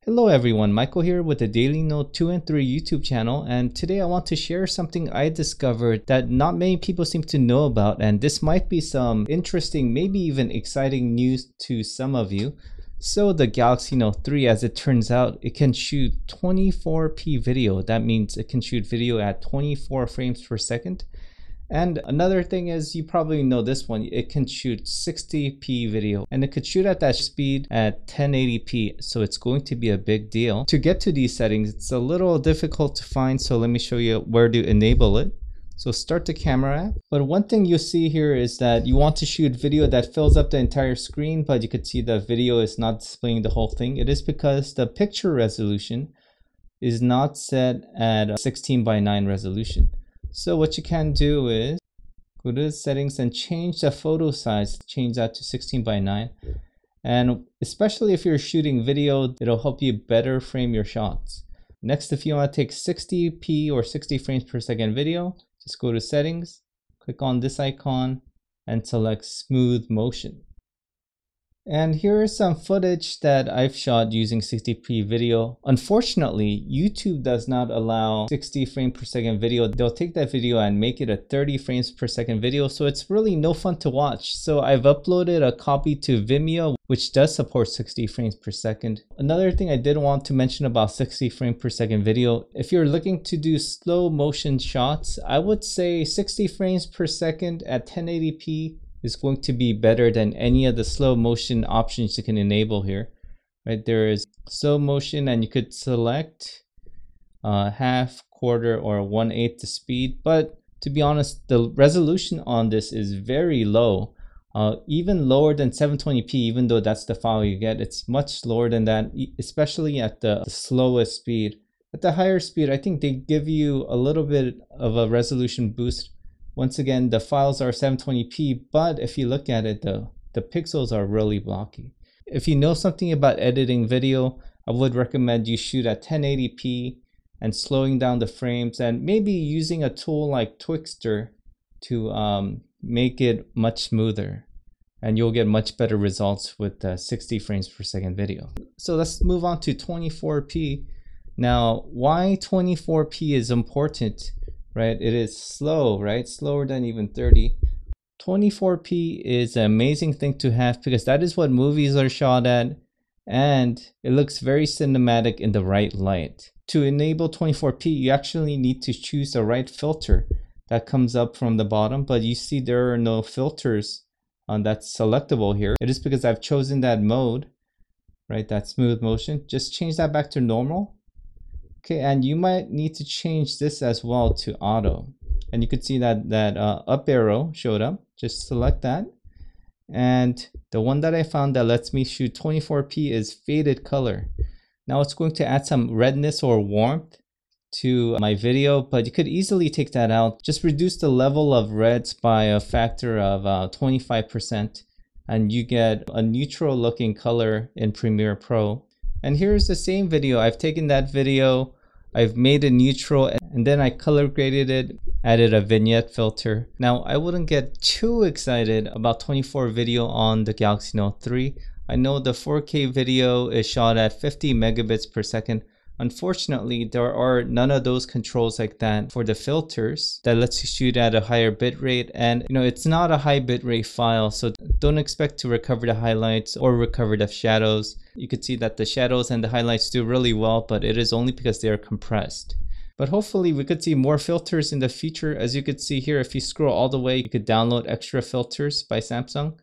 Hello everyone, Michael here with the Daily Note 2 and 3 YouTube channel, and today I want to share something I discovered that not many people seem to know about, and this might be some interesting, maybe even exciting news to some of you. So the Galaxy Note 3, as it turns out, it can shoot 24p video. That means it can shoot video at 24 frames per second. And another thing is, you probably know this one, it can shoot 60p video, and it could shoot at that speed at 1080p, so it's going to be a big deal. To get to these settings, it's a little difficult to find, so let me show you where to enable it. So start the camera app. But one thing you'll see here is that you want to shoot video that fills up the entire screen, but you could see the video is not displaying the whole thing. It is because the picture resolution is not set at 16:9 resolution. So what you can do is go to the settings and change the photo size, change that to 16:9. And especially if you're shooting video, it'll help you better frame your shots. Next, if you want to take 60p or 60 frames per second video, just go to settings, click on this icon and select smooth motion. And here is some footage that I've shot using 60p video. Unfortunately, YouTube does not allow 60 frames per second video. They'll take that video and make it a 30 frames per second video, so it's really no fun to watch. So I've uploaded a copy to Vimeo, which does support 60 frames per second. Another thing I did want to mention about 60 frames per second video, if you're looking to do slow motion shots, I would say 60 frames per second at 1080p is going to be better than any of the slow motion options you can enable here. Right, there is slow motion, and you could select half, quarter, or 1/8 the speed. But to be honest, the resolution on this is very low, even lower than 720p. Even though that's the file you get, it's much lower than that, especially at the slowest speed. At the higher speed, I think they give you a little bit of a resolution boost. Once again, the files are 720p, but if you look at it, the pixels are really blocky. If you know something about editing video, I would recommend you shoot at 1080p and slowing down the frames, and maybe using a tool like Twixtor to make it much smoother, and you'll get much better results with 60 frames per second video. So let's move on to 24p. Now, why 24p is important? Right, it is slow, right? Slower than even 30. 24p is an amazing thing to have because that is what movies are shot at, and it looks very cinematic in the right light. To enable 24p, you actually need to choose the right filter that comes up from the bottom, but you see there are no filters that's selectable here. It is because I've chosen that mode, right? That smooth motion. Just change that back to normal. Okay, and you might need to change this as well to auto. And you could see that up arrow showed up. Just select that. And the one that I found that lets me shoot 24p is faded color. Now it's going to add some redness or warmth to my video, but you could easily take that out. Just reduce the level of reds by a factor of 25%, and you get a neutral looking color in Premiere Pro. And here's the same video. I've taken that video, I've made it neutral, and then I color graded it, added a vignette filter. Now, I wouldn't get too excited about 24 video on the Galaxy Note 3. I know the 4K video is shot at 50 megabits per second. Unfortunately, there are none of those controls like that for the filters that lets you shoot at a higher bitrate, and it's not a high bitrate file, so don't expect to recover the highlights or recover the shadows. You could see that the shadows and the highlights do really well, but it is only because they are compressed. But hopefully we could see more filters in the future. As you could see here, if you scroll all the way, you could download extra filters by Samsung.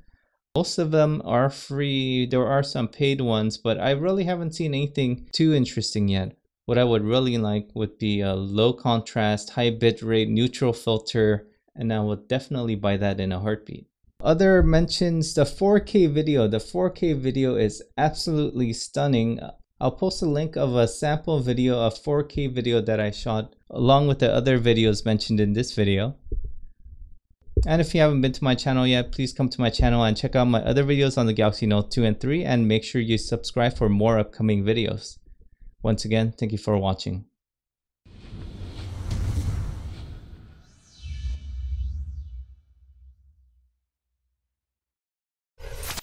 Most of them are free. There are some paid ones, but I really haven't seen anything too interesting yet. What I would really like would be a low contrast, high bitrate, neutral filter, and I would definitely buy that in a heartbeat. Other mentions, the 4K video. The 4K video is absolutely stunning. I'll post a link of a sample video of 4K video that I shot along with the other videos mentioned in this video. And if you haven't been to my channel yet, please come to my channel and check out my other videos on the Galaxy Note 2 and 3, and make sure you subscribe for more upcoming videos. Once again, thank you for watching.